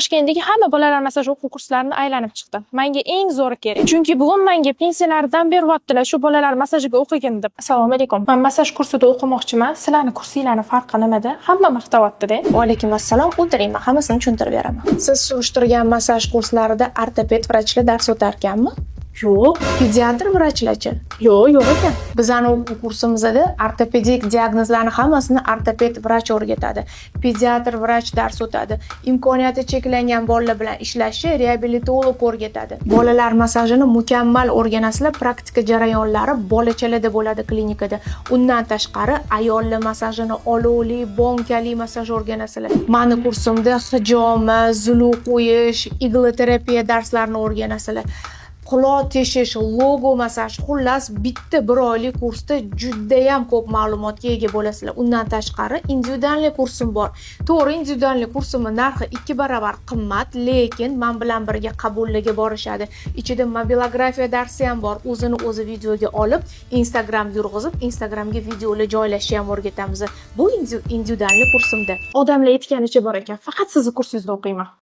Toshkentdagi hamma bolalar massaj o'quv kurslarini aylanib chiqdi. Menga eng zo'ri kerak. Chunki bugun menga pensiyalardan beryaptilar shu bolalar massajiga o'qigin deb. Assalomu alaykum. Men massaj kursida o'qimoqchiman. Sizlarning kursinglarning farqi nimada? Hamma maqtayapti-da. Va alaykum assalom. O'tiring, men hammasini tushuntirib beraman. Siz surishtirgan massaj kurslarida ortoped vrachlar dars o'tarkanmi? Yo'q. Pediatr vrachlarchi? Yo'q ekan. Bizning o'quv kursimizda ortopedik diagnozlarni hammasini ortoped vrach o'rgatadi. Pediatr vrach dars o'tadi. Imkoniyati cheklangan bolalar bilan ishlashni reabilitolog o'rgatadi. Bolalar massajini mukammal o'rganasizlar, praktika jarayonlari bolachalada bo'ladi klinikada. Undan tashqari ayollar massajini olovli, bonkali massaj o'rganasizlar. Mani kursimda hijoma, zulu qo'yish, igloterapiya darslarini o'rganasizlar. Quloq teshish, logo massaj, xullas bitta bir oylik kursda juda ham ko'p ma'lumotga ega bo'lasizlar. Undan tashqari individualniy kursim bor. To'g'ri, individualniy kursimning narxi 2 barobar qimmat, lekin men bilan birga qabullarga borishadi. Ichida mobilografiya darsi ham bor. O'zini o'zi videoga olib, Instagram yurg'izib, Instagramga videolar joylashni ham o'rgatamiz. Bu individualniy kursimda. Odamlar aytganicha bor ekan. Faqat sizni kursingizda o'qiyman.